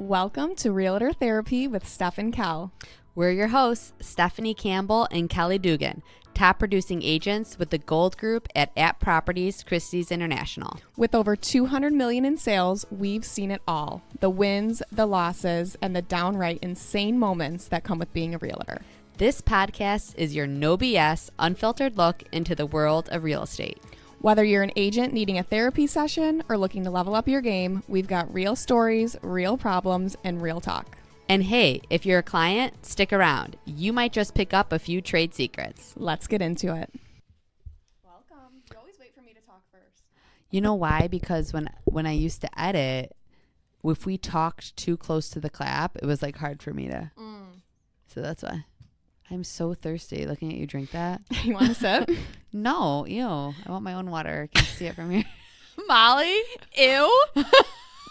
Welcome to Realtor Therapy with Steph and Kel. We're your hosts, Stephanie Campbell and Kelly Dugan, top producing agents with the Gold Group at Properties Christie's International. With over $200 million in sales, we've seen it all. The wins, the losses, and the downright insane moments that come with being a realtor. This podcast is your no BS, unfiltered look into the world of real estate. Whether you're an agent needing a therapy session or looking to level up your game, we've got real stories, real problems, and real talk. And hey, if you're a client, stick around. You might just pick up a few trade secrets. Let's get into it. Welcome. You always wait for me to talk first. You know why? Because when I used to edit, if we talked too close to the clap, it was like hard for me to. So that's why. I'm so thirsty looking at you drink that. You want a sip? No, ew. I want my own water. I can see it from here. Molly? Ew?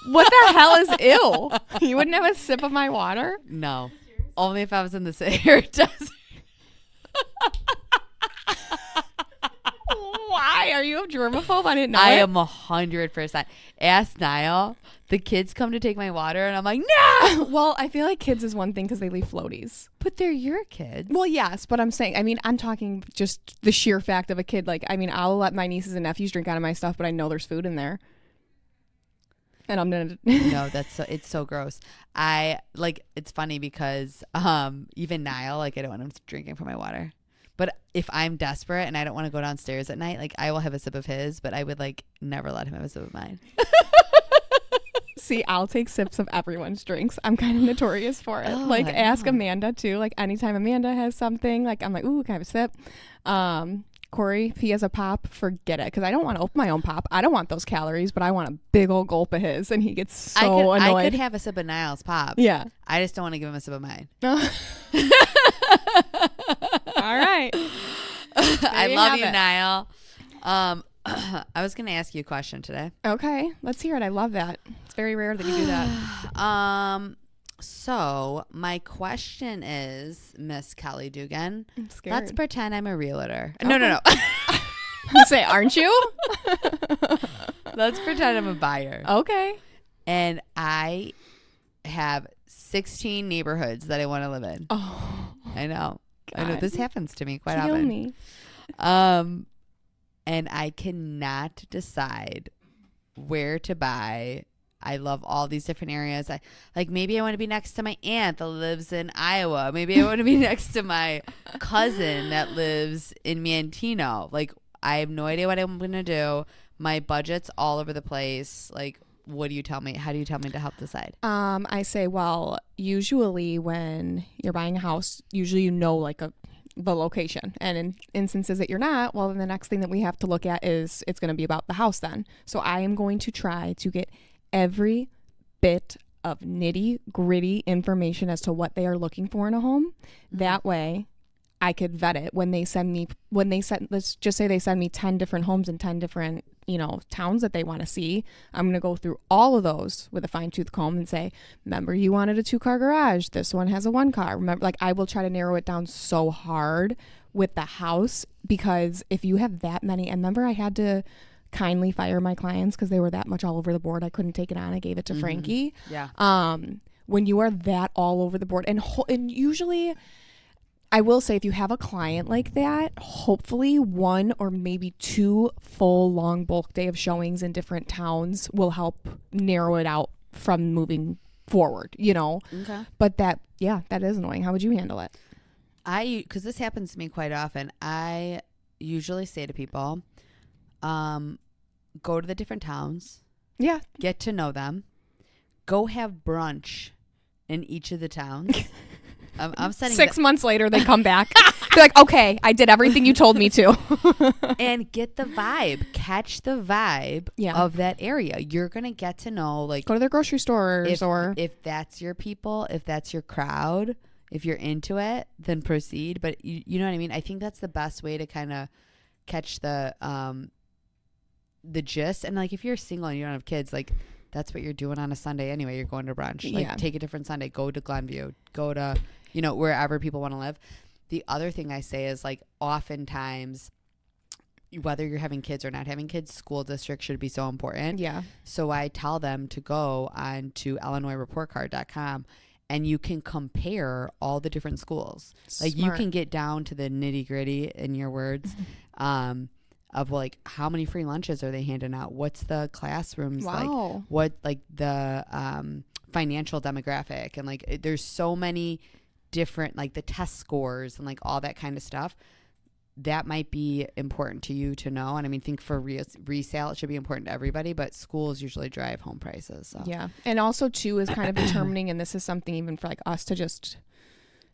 What the hell is ew? You wouldn't have a sip of my water? No. Only if I was in the Sahara Desert. Why? Are you a germaphobe? I didn't know I it. am 100%. Ask Niall. The kids come to take my water, and I'm like, no! Well, I feel like kids is one thing because they leave floaties. But they're your kids. Well, yes, but I'm saying, I'm talking just the sheer fact of a kid. Like, I'll let my nieces and nephews drink out of my stuff, but I know there's food in there. And I'm going to... No, it's so gross. It's funny because even Niall, I don't want him drinking from my water. But if I'm desperate and I don't want to go downstairs at night, I will have a sip of his, but I would never let him have a sip of mine. See, I'll take sips of everyone's drinks. I'm kind of notorious for it. Oh, ask Amanda too. Anytime Amanda has something, I'm like, ooh, can I have a sip? Corey, if he has a pop, forget it. Because I don't want to open my own pop. I don't want those calories, but I want a big old gulp of his. And he gets so annoyed. I could have a sip of Niall's pop. Yeah. I just don't want to give him a sip of mine. All right. I love you, Niall. I was going to ask you a question today. Okay, let's hear it. I love that. It's very rare that you do that. So my question is, Miss Kelly Dugan, I'm scared. let's pretend I'm a realtor. Okay. No. You say, aren't you? Let's pretend I'm a buyer. Okay. And I have 16 neighborhoods that I want to live in. Oh, I know. God. I know this happens to me quite Kill often. me. And I cannot decide where to buy. I love all these different areas. Maybe I want to be next to my aunt that lives in Iowa. Maybe I want to be next to my cousin that lives in Mantino. I have no idea what I'm going to do. My budget's all over the place. What do you tell me? How do you tell me to help decide? I say, well, usually when you're buying a house, usually the location. And in instances that you're not, well, then the next thing that we have to look at is it's going to be about the house then. So I am going to try to get every bit of nitty gritty information as to what they are looking for in a home. Mm-hmm. That way I could vet it let's just say they send me 10 different homes in 10 different, towns that they want to see. I'm going to go through all of those with a fine tooth comb and say, remember you wanted a 2-car garage. This one has a 1-car. Remember, I will try to narrow it down so hard with the house, because if you have that many, and remember I had to kindly fire my clients because they were that much all over the board. I couldn't take it on. I gave it to Frankie. Yeah. When you are that all over the board, and usually I will say, if you have a client like that, hopefully 1 or maybe 2 full long bulk day of showings in different towns will help narrow it out from moving forward, Okay. But that is annoying. How would you handle it? Because this happens to me quite often, I usually say to people, go to the different towns. Yeah. Get to know them. Go have brunch in each of the towns. I'm setting 6 months later, they come back. They're like, okay, I did everything you told me to. And get the vibe. Catch the vibe of that area. You're going to get to know, go to their grocery stores if that's your people, if that's your crowd, if you're into it, then proceed. But you know what I mean? I think that's the best way to kind of catch the gist. And if you're single and you don't have kids, that's what you're doing on a Sunday anyway. You're going to brunch. Take a different Sunday. Go to Glenview. Go to, wherever people want to live. The other thing I say is oftentimes whether you're having kids or not having kids, school district should be so important. Yeah. So I tell them to go on to illinoisreportcard.com and you can compare all the different schools. Like you Smart. can get down to the nitty gritty, in your words, of like how many free lunches are they handing out? What's the classrooms like? Wow. What like the financial demographic, and like there's so many different, like the test scores and like all that kind of stuff. That might be important to you to know. And I mean, think for resale, it should be important to everybody, but schools usually drive home prices. So. Yeah. And also too is kind of determining, and this is something even for like us to just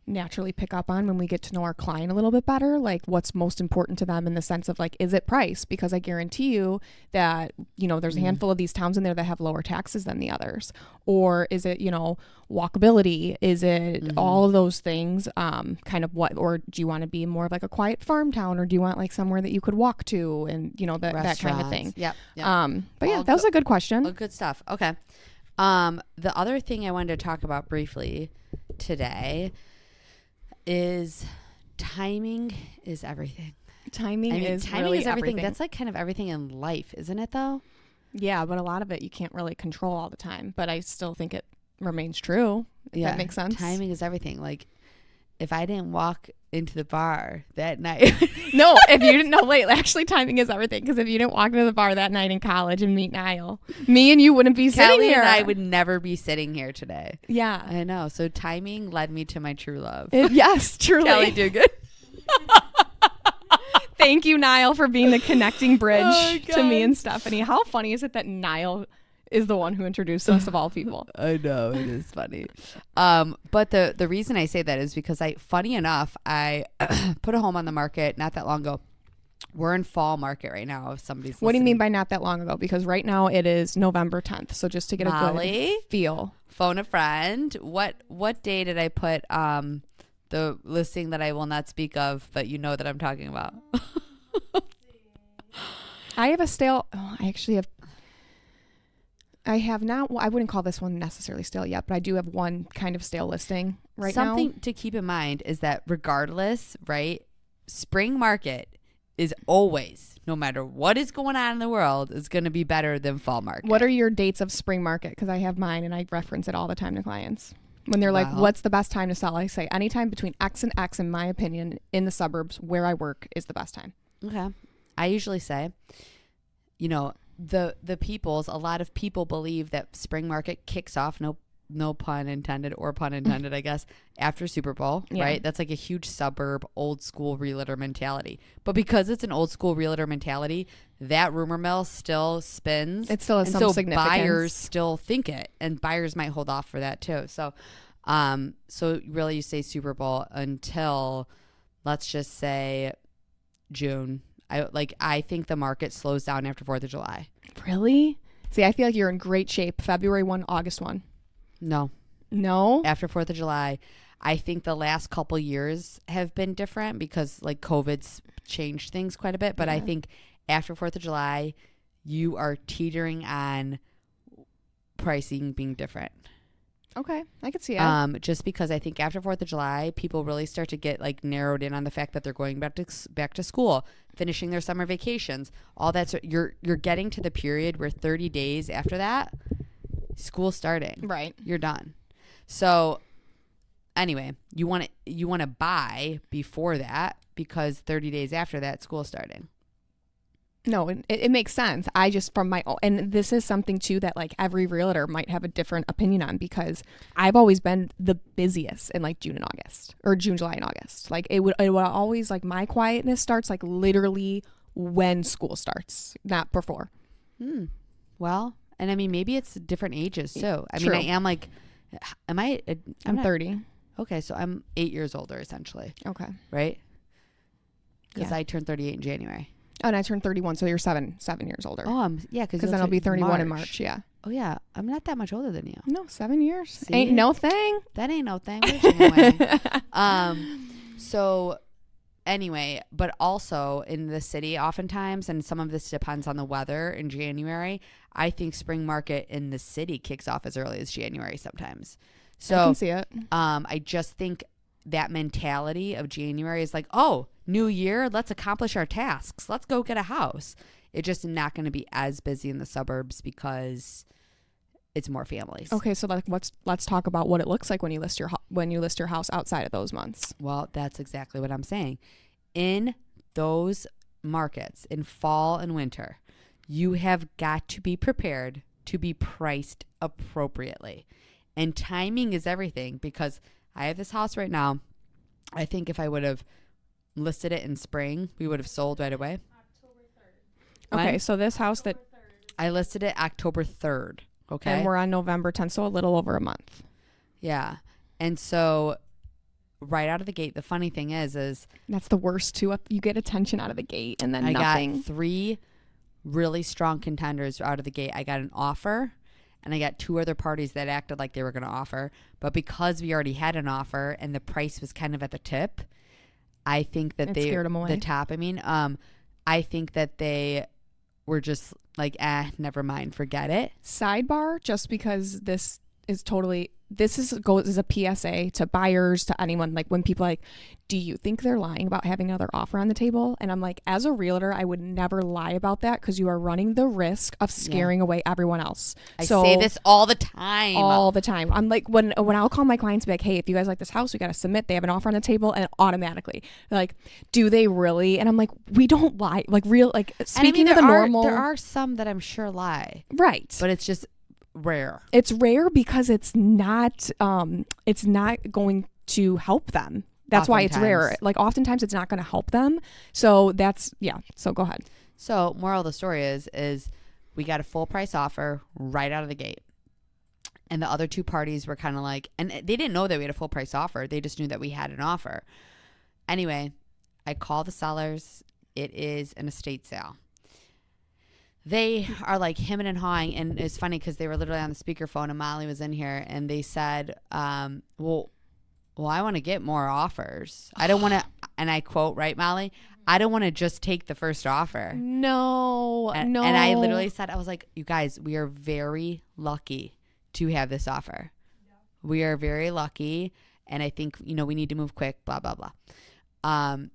naturally pick up on when we get to know our client a little bit better, like what's most important to them in the sense of like, is it price? Because I guarantee you that, you know, there's a handful of these towns in there that have lower taxes than the others. Or is it, you know, walkability? Is it all of those things? Kind of what, or do you want to be more of like a quiet farm town, or do you want like somewhere that you could walk to, and you know, that kind of thing. Yep. But yeah, that was a good question. Good stuff. Okay. The other thing I wanted to talk about briefly today is timing is everything. Timing is really everything. everything. That's like kind of everything in life, isn't it though? Yeah, but a lot of it you can't really control all the time. But I still think it remains true. If that makes sense. Timing is everything. Like if I didn't walk into the bar that night. No, if you didn't know, wait, actually timing is everything. Because if you didn't walk into the bar that night in college and meet Niall, me and you wouldn't be sitting Kelly here. and I would never be sitting here today. Yeah. I know. So timing led me to my true love. Yes, truly. Kelly, do good. Thank you, Niall, for being the connecting bridge Oh, to me God. and Stephanie. How funny is it that Niall is the one who introduced us of all people? I know, it is funny. But the reason I say that is because funny enough, I put a home on the market not that long ago. We're in fall market right now. If somebody's What do you listening. mean by not that long ago? Because right now it is November 10th. So just to get a Molly? good feel. Phone a friend. What day did I put the listing that I will not speak of, but you know that I'm talking about? I have a stale. Oh, I actually have. I have not. Well, I wouldn't call this one necessarily stale yet, but I do have one kind of stale listing right now. Something to keep in mind is that regardless, right, spring market is always, no matter what is going on in the world, is going to be better than fall market. What are your dates of spring market? Because I have mine and I reference it all the time to clients. When they're like, Wow. what's the best time to sell? I say anytime between X and X, in my opinion, in the suburbs where I work is the best time. Okay. I usually say, you know, the peoples, a lot of people believe that spring market kicks off, no pun intended, or pun intended, I guess, after Super Bowl, Yeah. right? That's like a huge suburb, old school realtor mentality. But because it's an old school realtor mentality, that rumor mill still spins. It still has and some so significance. buyers still think it, and buyers might hold off for that too. So, so really you say Super Bowl until, let's just say, June. I think the market slows down after 4th of July. Really? See, I feel like you're in great shape. February 1, August 1. No. No? After 4th of July, I think the last couple years have been different because like COVID's changed things quite a bit. But I Yeah. think after 4th of July, you are teetering on pricing being different. Okay. I could see it. Just because I think after 4th of July, people really start to get like narrowed in on the fact that they're going back to school, finishing their summer vacations, all that. So you're getting to the period where 30 days after that, school's starting. Right. You're done. So anyway, you want to buy before that because 30 days after that, school's starting. No, it makes sense. I just from my own, and this is something too that like every realtor might have a different opinion on, because I've always been the busiest in like June and August, or June, July, and August. Like it would always, like, my quietness starts like literally when school starts, not before. Well, and I mean, maybe it's different ages too. I True. mean, I am like, I'm not- 30. Okay, so I'm 8 years older essentially, Okay. right? Because Yeah. I turned 38 in January. Oh, and I turned 31, so you're seven years older. Oh, yeah, because then I'll be 31 in March. Yeah. Oh yeah, I'm not that much older than you. No, 7 years. See? Ain't no thing. That ain't no thing. We're chicken wing. So anyway, but also in the city oftentimes, and some of this depends on the weather in January, I think spring market in the city kicks off as early as January sometimes. I So can see it. I just think that mentality of January is like, oh, new year, let's accomplish our tasks. Let's go get a house. It's just not going to be as busy in the suburbs because it's more families. Okay, so like let's talk about what it looks like when you list your house outside of those months. Well, that's exactly what I'm saying. In those markets in fall and winter, you have got to be prepared to be priced appropriately. And timing is everything, because I have this house right now. I think if I would have listed it in spring, we would have sold right away. Okay, so this house that I listed it October 3rd. Okay. and we're on November 10th, so a little over a month. Yeah. And so right out of the gate, the funny thing is That's the worst too. You get attention out of the gate and then I nothing. got 3 really strong contenders out of the gate. I got an offer, and I got 2 other parties that acted like they were going to offer. But because we already had an offer and the price was kind of at the tip, I think that It scared 'em away. the top, I think that they were just like, never mind, forget it. Sidebar, just because this is goes as a PSA to buyers, to anyone, like when people are like, do you think they're lying about having another offer on the table? And I'm like, as a realtor, I would never lie about that, because you are running the risk of scaring away everyone else. I say this all the time. All the time. I'm like, when I'll call my clients, be like, hey, if you guys like this house, we got to submit. They have an offer on the table, and automatically they're like, do they really? And I'm like, we don't lie. Like speaking of the normal, there are some that I'm sure lie, right? but it's just rare. It's rare because it's not going to help them. That's why it's rare. Like oftentimes it's not going to help them. So so go ahead. So moral of the story is we got a full price offer right out of the gate. And the other 2 parties were kind of like, and they didn't know that we had a full price offer. They just knew that we had an offer. Anyway, I call the sellers. It is an estate sale. They are like hemming and hawing, and it's funny because they were literally on the speakerphone, and Molly was in here, and they said, well, I want to get more offers. I don't want to, and I quote, right, Molly? I don't want to just take the first offer. No. And I literally said, I was like, you guys, we are very lucky to have this offer. Yeah. We are very lucky, and I think, we need to move quick, blah, blah, blah.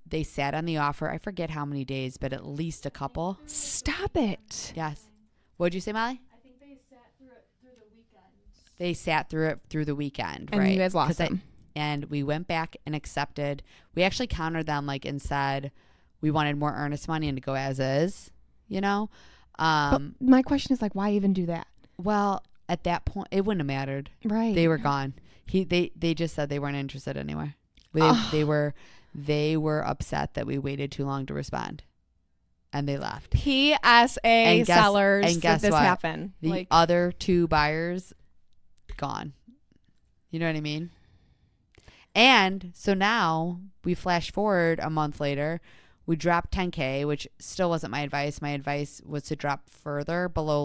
They sat on the offer. I forget how many days, but at least a couple. Stop it. Yes. What'd you say, Molly? I think they sat through it through the weekend. They sat through it through the weekend, And right? you guys lost them. And we went back and accepted. We actually countered them and said we wanted more earnest money and to go as is, But my question is why even do that? Well, at that point, it wouldn't have mattered. Right. They were gone. They just said they weren't interested anyway. They were upset that we waited too long to respond, and they left. PSA sellers. And guess this what? happened. The other 2 buyers, gone. You know what I mean? And so now we flash forward a month later. We dropped 10K, which still wasn't my advice. My advice was to drop further below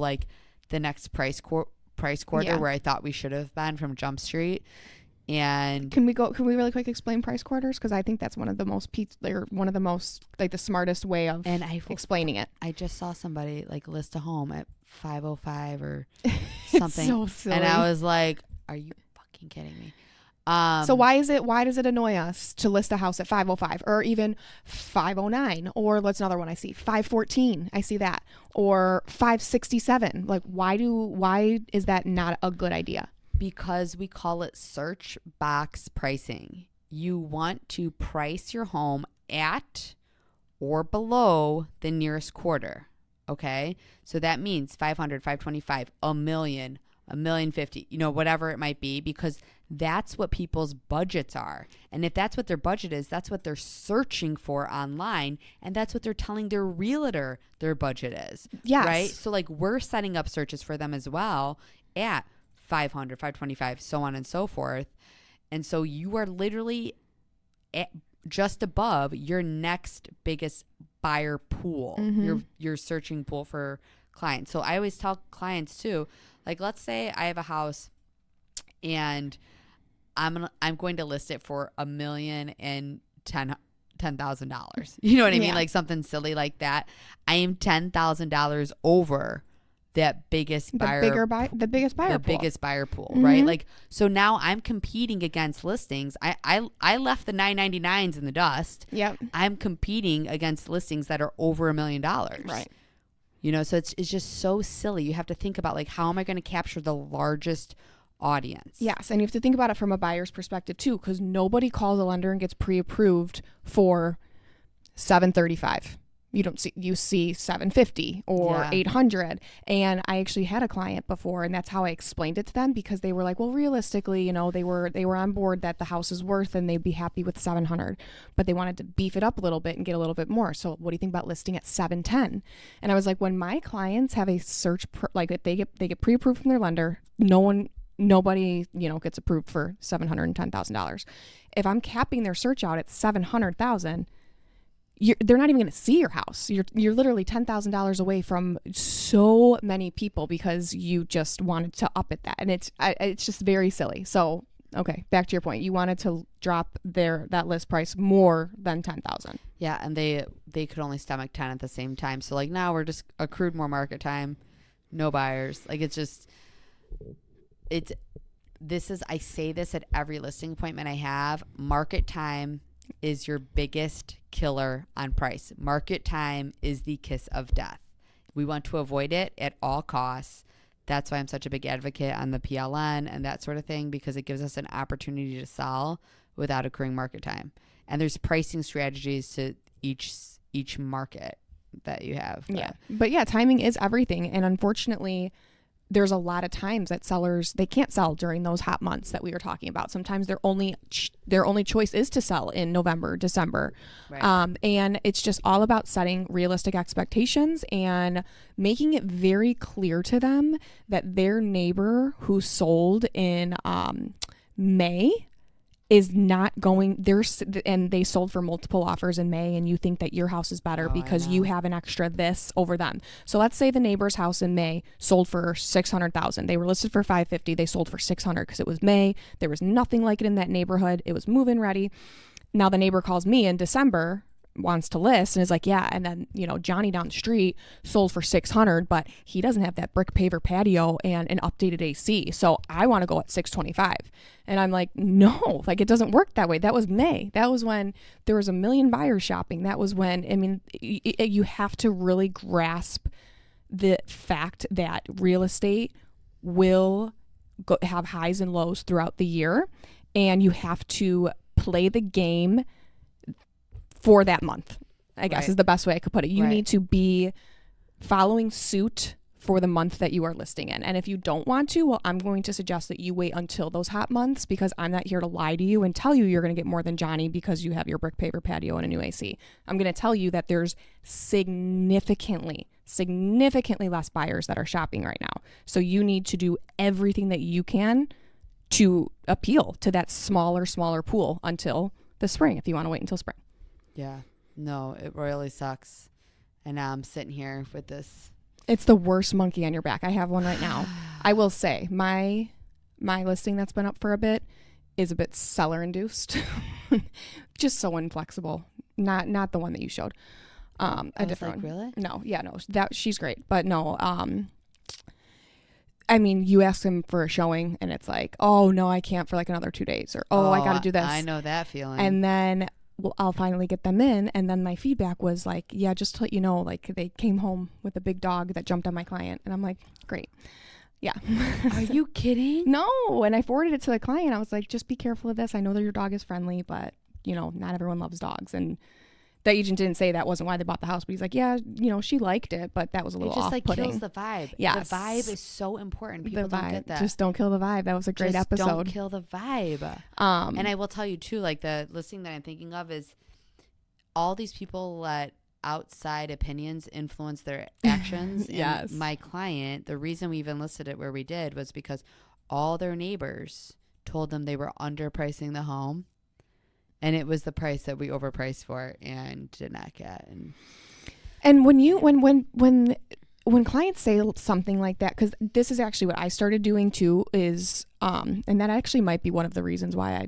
the next price quarter where I thought we should have been from Jump Street. And can we really quick explain price quarters? Because I think that's one of the most the smartest way of explaining it. I just saw somebody list a home at 505 or something. So silly. And I was like, are you fucking kidding me? So why does it annoy us to list a house at 505 or even 509, or what's another one I see, 514? I see that, or 567. Why is that not a good idea? Because we call it search box pricing. You want to price your home at or below the nearest quarter. Okay, so that means 500, 525, a million, $1,050,000, whatever it might be, because that's what people's budgets are. And if that's what their budget is, that's what they're searching for online. And that's what they're telling their realtor their budget is. Yes. Right? So we're setting up searches for them as well at 500, 525, so on and so forth. And so you are literally just above your next biggest buyer pool, your searching pool for clients. So I always tell clients too, let's say I have a house and I'm going to list it for $1,010,000. You know what I mean? Yeah. Something silly like that. I am $10,000 over that biggest buyer, the biggest buyer the pool. biggest buyer pool, Mhm. right? Like, so now I'm competing against listings. I left the 999s in the dust. Yep. I'm competing against listings that are over $1 million. Right. You know, so it's just so silly. You have to think about, like, how am I going to capture the largest audience? Yes, and you have to think about it from a buyer's perspective too, because nobody calls a lender and gets pre-approved for $735. You see $750 or Yeah. $800. And I actually had a client before, and that's how I explained it to them, because they were like, well, realistically, you know, they were on board that the house is worth and they'd be happy with $700, but they wanted to beef it up a little bit and get a little bit more. So what do you think about listing at $710? And I was like, when my clients have a search like if they get pre-approved from their lender, nobody, you know, gets approved for $710,000. If I'm capping their search out at $700,000, they're not even going to see your house. You're literally $10,000 away from so many people because you just wanted to up it that, and it's just very silly. So okay, back to your point. You wanted to drop that list price more than $10,000. Yeah, and they could only stomach 10 at the same time. So like now we're just accrued more market time, no buyers. Like I say this at every listing appointment I have. Market time is your biggest killer on price. Market time is the kiss of death. We want to avoid it at all costs. That's why I'm such a big advocate on the PLN and that sort of thing, because it gives us an opportunity to sell without accruing market time. And there's pricing strategies to each market that you have. But yeah, timing is everything. And unfortunately, there's a lot of times that sellers, they can't sell during those hot months that we were talking about. Sometimes their only choice is to sell in November, December. Right. And it's just all about setting realistic expectations and making it very clear to them that their neighbor who sold in May is not going there, and they sold for multiple offers in May, and you think that your house is better because you have an extra this over them. So let's say the neighbor's house in May sold for $600,000. They were listed for $550. They sold for $600 because it was May. There was nothing like it in that neighborhood. It was move-in ready. Now the neighbor calls me in December, wants to list, and is like, yeah, and then, you know, Johnny down the street sold for $600, but he doesn't have that brick paver patio and an updated AC, so I want to go at $625. And I'm like, no, like, it doesn't work that way. That was May. That was when there was 1 million buyers shopping. That was when, I mean, you have to really grasp the fact that real estate will have highs and lows throughout the year, and you have to play the game for that month, I guess is the best way I could put it. You need to be following suit for the month that you are listing in. And if you don't want to, well, I'm going to suggest that you wait until those hot months, because I'm not here to lie to you and tell you you're going to get more than Johnny because you have your brick paver patio and a new AC. I'm going to tell you that there's significantly less buyers that are shopping right now. So you need to do everything that you can to appeal to that smaller pool until the spring, if you want to wait until spring. Yeah. No, it really sucks. And now I'm sitting here with this. It's the worst monkey on your back. I have one right now. I will say my listing that's been up for a bit is a bit seller induced. Just so inflexible. Not the one that you showed. A different one. Really? No, yeah, no. That she's great. But no, I mean, you ask them for a showing and it's like, oh no, I can't for like another 2 days, or I gotta do this. I know that feeling. And then I'll finally get them in, and then my feedback was like, yeah, just to let you know, like, they came home with a big dog that jumped on my client. And I'm like, great. Yeah. Are you kidding? No. And I forwarded it to the client. I was like, just be careful of this. I know that your dog is friendly, but, you know, not everyone loves dogs. And the agent didn't say that wasn't why they bought the house, but he's like, yeah, you know, she liked it, but that was a little off-putting. It just like kills the vibe. Yes. The vibe is so important. People the vibe. Don't get that. Just don't kill the vibe. That was a great episode. Don't kill the vibe. And I will tell you too, like, the listing that I'm thinking of is all these people let outside opinions influence their actions. Yes. And my client, the reason we even listed it where we did was because all their neighbors told them they were underpricing the home. And it was the price that we overpriced for and did not get. And when clients say something like that, because this is actually what I started doing too, is and that actually might be one of the reasons why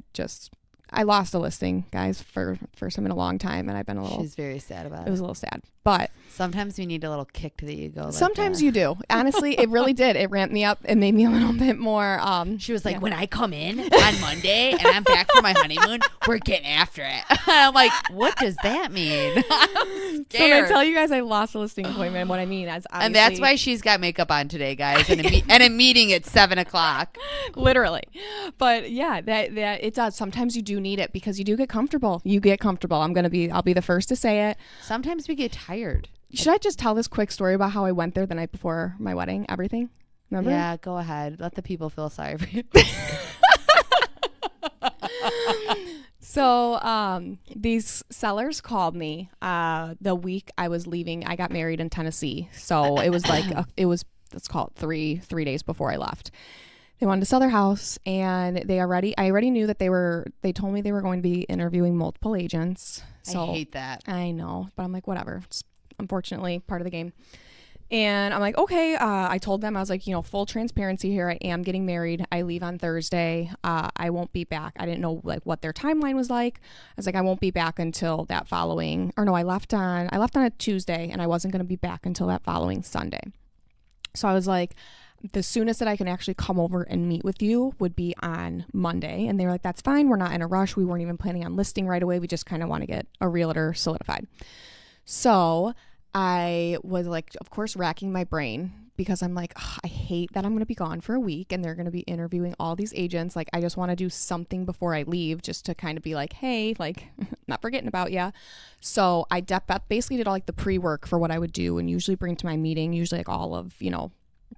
I lost a listing, guys, for first time in a long time, and I've been a little. She's very sad about it. It was a little sad, but Sometimes we need a little kick to the ego. Like sometimes that. you do. Honestly, it really did. It ramped me up. It made me a little bit more. She was like, when I come in on Monday and I'm back for my honeymoon, we're getting after it. I'm like, what does that mean? I'm So when I scared. tell you guys I lost a listing appointment, what I mean is And that's why she's got makeup on today, guys, and a meeting at 7:00. literally. But yeah, that it does. Sometimes you do need it because you do get comfortable. You get comfortable. I'll be the first to say it. Sometimes we get tired. Should I just tell this quick story about how I went there the night before my wedding? Everything? Remember? Yeah, go ahead. Let the people feel sorry for you. So these sellers called me the week I was leaving. I got married in Tennessee. So it was like, let's call it three days before I left. They wanted to sell their house, and I already knew that they told me they were going to be interviewing multiple agents. So I hate that. I know, but I'm like, whatever. It's unfortunately part of the game. And I'm like, okay. I told them, I was like, full transparency here. I am getting married. I leave on Thursday. I won't be back. I didn't know like what their timeline was like. I was like, I won't be back until that following, or no, I left on a Tuesday, and I wasn't going to be back until that following Sunday. So I was like, the soonest that I can actually come over and meet with you would be on Monday. And they were like, that's fine. We're not in a rush. We weren't even planning on listing right away. We just kind of want to get a realtor solidified. So I was like, of course, racking my brain because I'm like, I hate that I'm going to be gone for a week and they're going to be interviewing all these agents. Like, I just want to do something before I leave just to kind of be like, hey, like, not forgetting about you. So I basically did all like the pre-work for what I would do and usually bring to my meeting, usually like all of,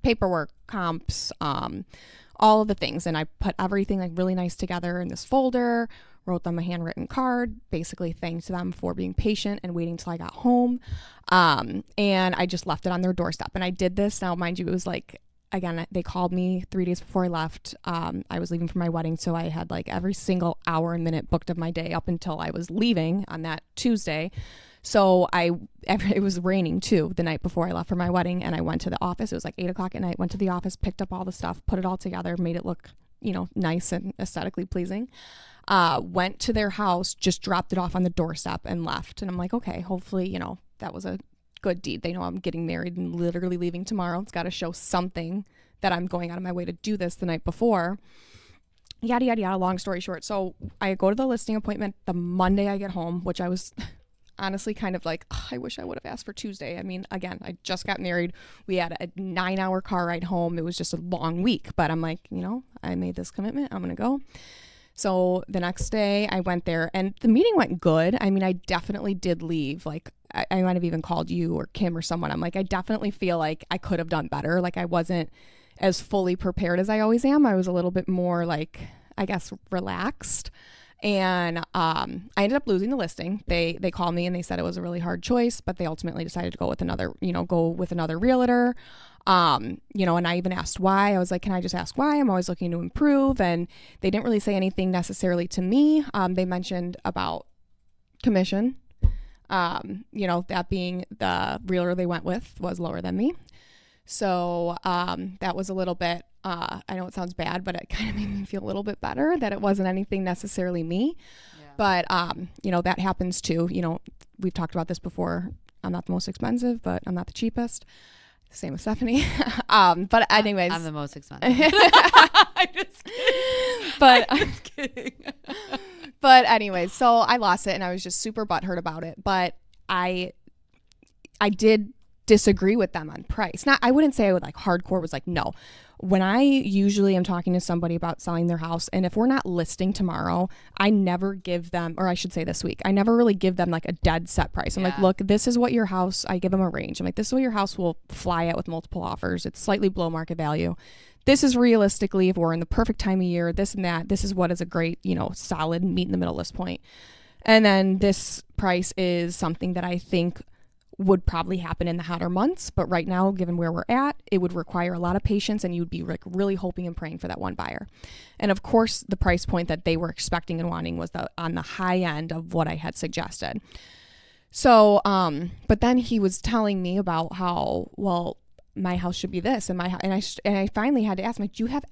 paperwork, comps, all of the things. And I put everything like really nice together in this folder, wrote them a handwritten card, basically thanked them for being patient and waiting till I got home. And I just left it on their doorstep. And I did this. Now, mind you, it was like, again, they called me 3 days before I left. I was leaving for my wedding. So I had like every single hour and minute booked of my day up until I was leaving on that Tuesday. So it was raining too the night before I left for my wedding, and I went to the office. It was like 8:00 at night, went to the office, picked up all the stuff, put it all together, made it look, nice and aesthetically pleasing. Went to their house, just dropped it off on the doorstep and left. And I'm like, okay, hopefully, that was a good deed. They know I'm getting married and literally leaving tomorrow. It's got to show something that I'm going out of my way to do this the night before. Yada, yada, yada. Long story short. So I go to the listing appointment the Monday I get home, which I was honestly kind of like, I wish I would have asked for Tuesday. I mean, again, I just got married. We had a 9-hour car ride home. It was just a long week, but I'm like, I made this commitment. I'm going to go. So the next day I went there and the meeting went good. I mean, I definitely did leave. Like I might have even called you or Kim or someone. I'm like, I definitely feel like I could have done better. Like I wasn't as fully prepared as I always am. I was a little bit more like, I guess, relaxed. And I ended up losing the listing. They called me and they said it was a really hard choice, but they ultimately decided to go with another realtor. And I even asked why. I was like, can I just ask why? I'm always looking to improve. And they didn't really say anything necessarily to me. They mentioned about commission. That being the realtor they went with was lower than me. So that was a little bit, I know it sounds bad, but it kind of made me feel a little bit better that it wasn't anything necessarily me. Yeah. But, that happens too. We've talked about this before. I'm not the most expensive, but I'm not the cheapest. Same with Stephanie. But anyways. I'm the most expensive. I'm just kidding. But anyways, so I lost it and I was just super butthurt about it. But I did disagree with them on price. I wouldn't say I would like hardcore was like, no. When I usually am talking to somebody about selling their house, and if we're not listing tomorrow, I never give them, or I should say this week, I never really give them like a dead set price. I'm like, look, this is what your house, I give them a range. I'm like, this is what your house will fly at with multiple offers. It's slightly below market value. This is realistically, if we're in the perfect time of year, this and that, this is what is a great, solid meet in the middle list point. And then this price is something that I think would probably happen in the hotter months. But right now, given where we're at, it would require a lot of patience and you'd be like really hoping and praying for that one buyer. And of course, the price point that they were expecting and wanting was on the high end of what I had suggested. So, but then he was telling me about how, well, my house should be this and I finally had to ask him, like, do you have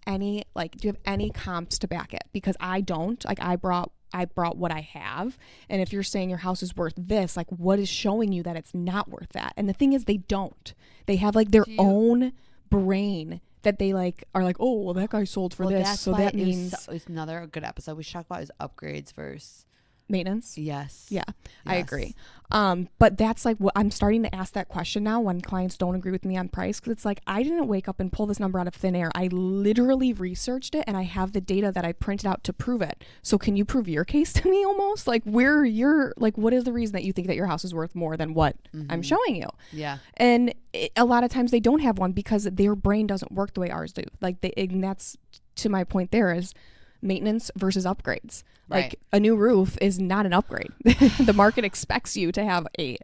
any comps to back it? Because I don't. Like, I brought I brought what I have. And if you're saying your house is worth this, like what is showing you that it's not worth that? And the thing is, they don't. They have like their own brain that they like are like, oh, well, that guy sold for this, so that means it's another good episode we should talk about is upgrades versus maintenance. Yes. Yeah, I agree. But that's like what I'm starting to ask that question now when clients don't agree with me on price, because it's like, I didn't wake up and pull this number out of thin air. I literally researched it and I have the data that I printed out to prove it. So can you prove your case to me almost? Like where you're like, what is the reason that you think that your house is worth more than what I'm showing you? Yeah. And a lot of times they don't have one because their brain doesn't work the way ours do. Like and that's to my point there is maintenance versus upgrades. Right. Like a new roof is not an upgrade. The market expects you to have a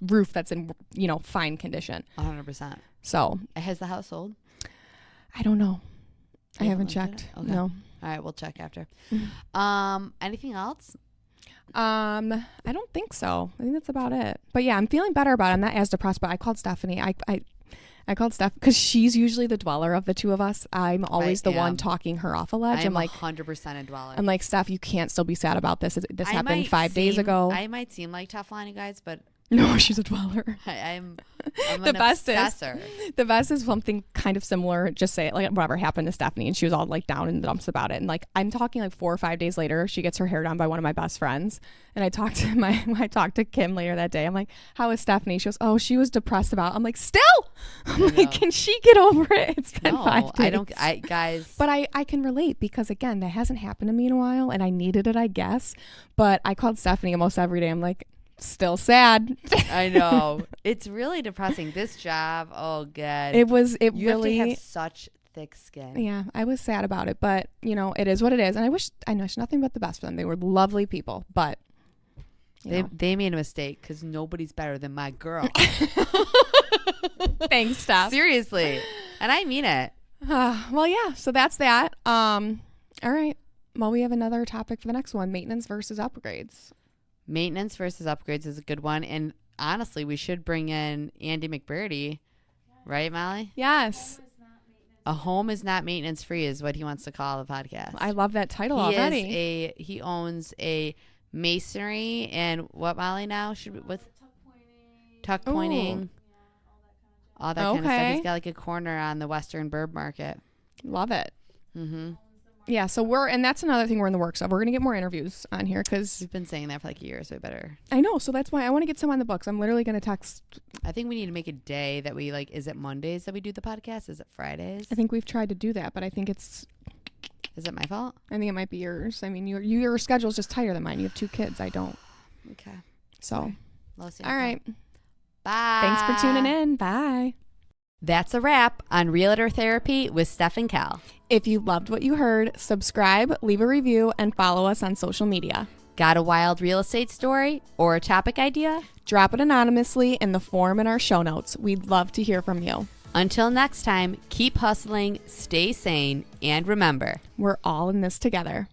roof that's in, fine condition. 100%. So Has the house sold? I don't know. I You haven't haven't looked checked. at it? Okay. No. All right, we'll check after. Anything else? I don't think so. I think that's about it. But yeah, I'm feeling better about it. I'm not as depressed, but I called Stephanie. I called Steph because she's usually the dweller of the two of us. I'm always the one talking her off a ledge. I'm like 100% a dweller. I'm like, Steph, you can't still be sad about this. This happened might 5 days ago. I might seem like tough line, you guys, but No, she's a dweller. I'm The an best obsessor. The best is something kind of similar. Just say it, like whatever happened to Stephanie, and she was all like down in the dumps about it. And like I'm talking like 4 or 5 days later, she gets her hair done by one of my best friends. And I talked to Kim later that day. I'm like, how is Stephanie? She goes, oh, she was depressed about it. I'm like, still? I'm like, can she get over it? It's been 5 days. Guys. But I can relate because again, that hasn't happened to me in a while, and I needed it, I guess. But I called Stephanie almost every day. I'm like, still sad. I know. It's really depressing. This job, oh god. You really have to have such thick skin. Yeah, I was sad about it, but it is what it is. And I wish nothing but the best for them. They were lovely people, but they made a mistake because nobody's better than my girl. Thanks, Steph. Seriously. And I mean it. Well, yeah, so that's that. All right. Well, we have another topic for the next one, maintenance versus upgrades. Maintenance versus upgrades is a good one. And honestly, we should bring in Andy McBurdy. Right, Molly? Yes. A home is not maintenance free is what he wants to call the podcast. I love that title already. He owns a masonry and what, Molly, now? Tuck pointing. All that kind of stuff. He's got like a corner on the Western Bird Market. Love it. Mm-hmm. Yeah, so and that's another thing we're in the works of. We're going to get more interviews on here because we've been saying that for like a year, so we better. I know, so that's why I want to get some on the books. I'm literally going to text. I think we need to make a day that we like. Is it Mondays that we do the podcast? Is it Fridays? I think we've tried to do that, but I think it's. Is it my fault? I think it might be yours. I mean, your schedule's just tighter than mine. You have 2 kids. I don't. Okay. So. All right. Bye. Thanks for tuning in. Bye. That's a wrap on Realtor Therapy with Steph and Cal. If you loved what you heard, subscribe, leave a review, and follow us on social media. Got a wild real estate story or a topic idea? Drop it anonymously in the form in our show notes. We'd love to hear from you. Until next time, keep hustling, stay sane, and remember, we're all in this together.